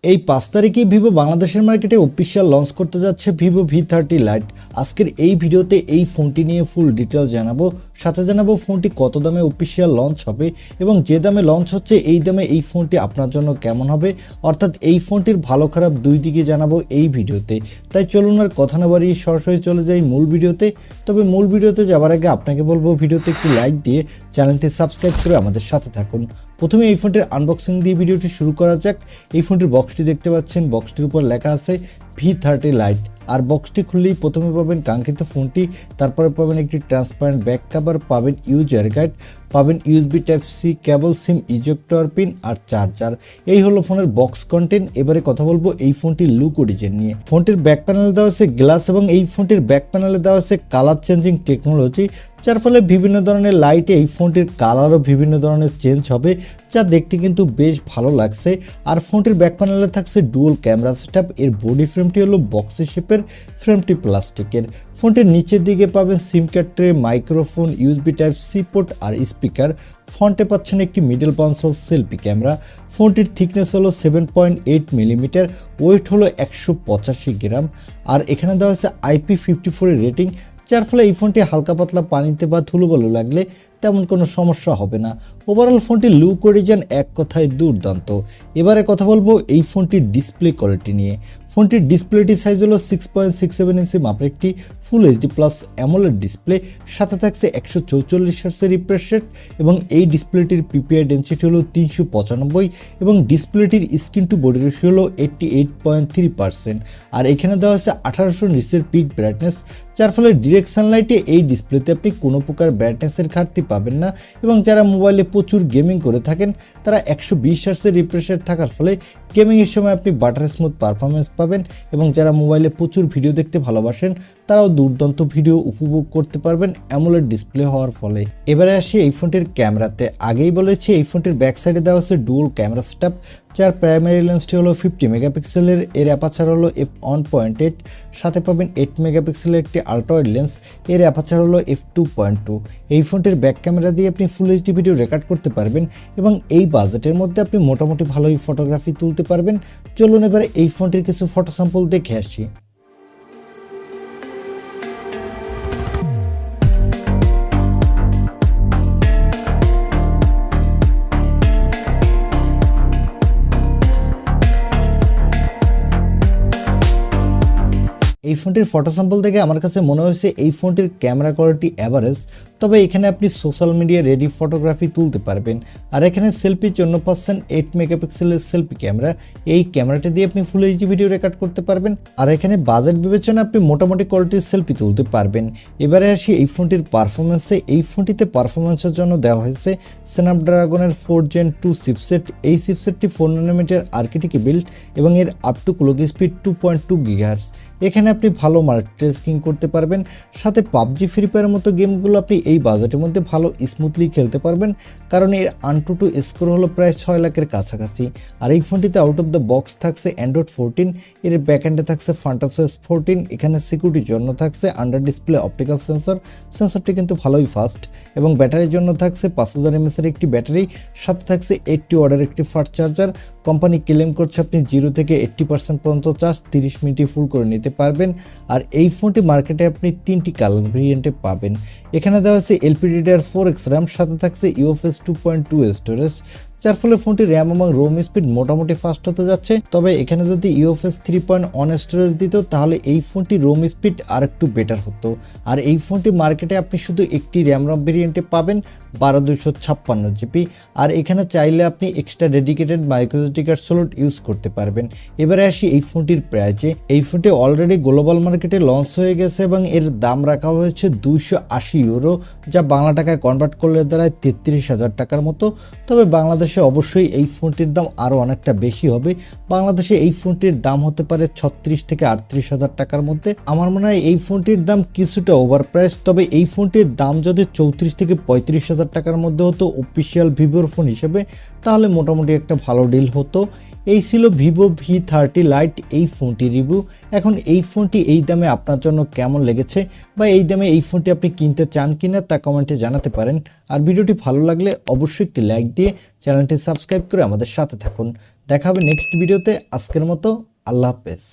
এই 5 তারিখে ভিভো বাংলাদেশের মার্কেটে অফিশিয়াল লঞ্চ করতে যাচ্ছে ভিভো V30 লাইট। আজকের এই ভিডিওতে এই ফোনটি নিয়ে ফুল ডিটেলস জানাবো, সাথে জানাবো ফোনটি কত দামে অফিশিয়াল লঞ্চ হবে এবং যে দামে লঞ্চ হচ্ছে এই দামে এই ফোনটি আপনার জন্য কেমন হবে, অর্থাৎ এই ফোনটির ভালো খারাপ দুই দিকে জানাবো এই ভিডিওতে। তাই চলুন আর কথা না বাড়িয়ে সরাসরি চলে যাই মূল ভিডিওতে। তবে মূল ভিডিওতে যাওয়ার আগে আপনাকে বলবো ভিডিওতে একটি লাইক দিয়ে চ্যানেলটি সাবস্ক্রাইব করে আমাদের সাথে থাকুন। প্রথমে এই ফোনটির আনবক্সিং দিয়ে ভিডিওটি শুরু করা যাক। এই ফোনটির বক্সটি দেখতে পাচ্ছেন, বক্সটির উপর লেখা আছে V30 লাইট। আর বক্সটি খুললেই প্রথমে পাবেন কাঙ্ক্ষিত ফোনটি, তারপরে পাবেন একটি ট্রান্সপারেন্ট ব্যাক কভার, পাবেন ইউজার গাইড, পাবেন USB type C cable, SIM ejector pin আর চার্জার। এই হলো ফোনের বক্স কন্টেন্ট। এবারে কথা বলবো এই ফোনটির লুক ও ডিজাইন নিয়ে। ফোনটির ব্যাক প্যানেলে দেওয়া আছে গ্লাস এবং এই ফোনটির ব্যাক প্যানেলে দেওয়া আছে কালার চেঞ্জিং টেকনোলজি, যার ফলে বিভিন্ন ধরনের লাইটে এই ফোনটির কালারও বিভিন্ন ধরনের চেঞ্জ হবে, যা দেখতে কিন্তু বেশ ভালো লাগছে। আর ফোনটির ব্যাক প্যানেলে থাকছে ডুয়াল ক্যামেরা সেটআপ। এর বডি ফ্রেমটি হলো বক্সি শেপের, ফ্রেমটি প্লাস্টিকের। ফোনটির নিচের দিকে পাবেন SIM card tray, microphone, USB type C port আর স্পিকার। ফ্রন্টে পাচ্ছেন একটি মিডল কনসোল সেলফি ক্যামেরা। ফোনটির থিকনেস হলো 7.8 মিলিমিটার, ওয়েট হলো 185 গ্রাম। আর এখানে দেওয়া হচ্ছে IP54 এর রেটিং, যার ফলে এই ফোনটি হালকা পাতলা পানিতে বা ধুলোবালু লাগলে তেমন কোনো সমস্যা হবে না। ওভারঅল ফোনটির লুক ও ডিজাইন এক কথায় দুর্দান্ত। এবারে কথা বলবো এই ফোনটির ডিসপ্লে কোয়ালিটি নিয়ে। ফোনটির ডিসপ্লেটি সাইজ হলো 6.67 ইঞ্চি মাপের একটি full HD plus AMOLED display, সাথে থাকছে 144 হার্টজের রিফ্রেশ রেট এবং এই ডিসপ্লেটির পিপিআই ডেনসিটি হলো 395 এবং ডিসপ্লেটির স্ক্রিন টু বডি রেশিও হলো 88.3%। আর এখানে দেওয়া হচ্ছে 1800 নিটসের পিক ব্রাইটনেস, যার ফলে ডিরেক্ট সানলাইটে এই ডিসপ্লেতে আপনি কোনো প্রকার ব্রাইটনেসের ঘাটতি পাবেন না। এবং যারা মোবাইলে প্রচুর গেমিং করে থাকেন তারা 120 হার্টজের রিফ্রেশ রেট থাকার ফলে গেমিংয়ের সময় আপনি বাটার স্মুথ পারফরমেন্স পাবেন। এবং যারা মোবাইলে প্রচুর ভিডিও দেখতে ভালোবাসেন তারাও দুর্দান্ত ভিডিও উপভোগ করতে পারবেন অ্যামোলেড ডিসপ্লে হওয়ার ফলে। এবারে আসি এই ফোনটির ক্যামেরাতে। আগেই বলেছি এই ফোনটির ব্যাক সাইডে দেওয়া আছে ডুয়াল ক্যামেরা সেটআপ, যার প্রাইমারি লেন্সটি হলো 50 মেগাপিক্সেলের। এর অ্যাপারচার হলো f1.8, সাথে পাবেন 8 মেগাপিক্সেলের একটি আল্ট্রা ওয়াইড লেন্স। এর অ্যাপারচার হলো f2.2। এই ফোনটির ব্যাক ক্যামেরা দিয়ে আপনি ফুল এইচডি ভিডিও রেকর্ড করতে পারবেন এবং এই বাজেটের মধ্যে আপনি মোটামুটি ভালোই ফটোগ্রাফি তুলতে পারবেন। চলুন এবারে এই ফোনটির কিছু ফটো স্যাম্পল দেখে আসি। এই ফোনটির ফটো স্যাম্পল দেখে আমার কাছে মনে হয়েছে এই ফোনটির ক্যামেরা কোয়ালিটি অ্যাভারেজ, তবে এখানে আপনি সোশ্যাল মিডিয়া রেডি ফটোগ্রাফি তুলতে পারবেন। আর এখানে সেলফির জন্য পাচ্ছেন 8 মেগাপিক্সেলের সেলফি ক্যামেরা। এই ক্যামেরাটা দিয়ে আপনি ফুল এইচডি ভিডিও রেকর্ড করতে পারবেন। আর এখানে বাজেট বিবেচনা আপনি মোটামুটি কোয়ালিটির সেলফি তুলতে পারবেন। এবারে আসি এই ফোনটির পারফরমেন্সে। এই ফোনটিতে পারফরমেন্সের জন্য দেওয়া হয়েছে স্ন্যাপড্রাগনের 4 Gen 2 চিপসেট। এই চিপসেটটি 4 ন্যানোমিটার আর্কিটেক্টে বিল্ড এবং এর up to clock speed 2.2 gigahertz. এখানে আপনি ভালো মাল্টিটাস্কিং করতে পারবেন, সাথে পাবজি, ফ্রি ফায়ারের মতো গেমগুলো আপনি এই বাজেটের মধ্যে ভালো স্মুথলি খেলতে পারবেন, কারণ এর AnTuTu স্কোর হলো প্রায় 6 লাখের কাছাকাছি। আর এই ফোনটিতে আউট অফ দ্য বক্স থাকছে অ্যান্ড্রয়েড 14, এর ব্যাকএন্ডে থাকছে FunTouch 14। এখানে সিকিউরিটির জন্য থাকছে আন্ডার ডিসপ্লে অপটিক্যাল সেন্সর, সেন্সরটি কিন্তু ভালোই ফাস্ট। এবং ব্যাটারির জন্য থাকছে 5000 mAh এর একটি ব্যাটারি, সাথে থাকছে 80 ওয়াটের একটি ফাস্ট চার্জার। কোম্পানি ক্লেম করছে আপনি 0 থেকে 80% পর্যন্ত চার্জ 30 মিনিটে ফুল করে নিতে পারবেন। আর এই ফোনটি মার্কেটে আপনি 3টি কালার ভেরিয়েন্টে পাবেন। এখানে দেওয়া আছে LPDDR4X RAM, সাথে থাকছে UFS 2.2 স্টোরেজ, যার ফলে ফোনটি র্যাম এবং রোম স্পিড মোটামুটি ফাস্ট হতে যাচ্ছে। তবে এখানে যদি UFS 3.1 স্টোরেজ দিত তাহলে এই ফোনটি রোম স্পিড আর একটু বেটার হতো। আর এই ফোনটি মার্কেটে আপনি শুধু একটি র্যাম রম ভেরিয়েন্টে পাবেন 12256 জিবি। আর এখানে চাইলে আপনি extra dedicated microSD card slot use করতে পারবেন। এবারে আসি এই ফোনটির প্রাইসে। এই ফোনটি অলরেডি গ্লোবাল মার্কেটে লঞ্চ হয়ে গেছে এবং এর দাম রাখা হয়েছে 280 ইউরো, যা বাংলা টাকায় কনভার্ট করলে দাঁড়ায় 33,000 টাকার মতো। তবে বাংলাদেশে অবশ্যই এই ফোনটির দাম আরও অনেকটা বেশি হবে। বাংলাদেশে এই ফোনটির দাম হতে পারে 36 থেকে 38,000 টাকার মধ্যে। আমার মনে হয় এই ফোনটির দাম কিছুটা ওভার প্রাইস। তবে এই ফোনটির দাম যদি 34 থেকে 35,000 টাকার মধ্যে হতো অফিশিয়াল ভিভোর ফোন হিসেবে, তাহলে মোটামুটি একটা ভালো ডিল হতো। এই ছিল ভিভো V30 লাইট এই ফোনটি রিভিউ। এখন এই ফোনটি এই দামে আপনার জন্য কেমন লেগেছে বা এই দামে এই ফোনটি আপনি কিনতে চান কিনা তা কমেন্টে জানাতে পারেন। আর ভিডিওটি ভালো লাগলে অবশ্যই একটি লাইক দিয়ে চ্যানেলটি সাবস্ক্রাইব করে আমাদের সাথে থাকুন। দেখা হবে নেক্সট ভিডিওতে। আজকের মতো আল্লাহ হাফেজ।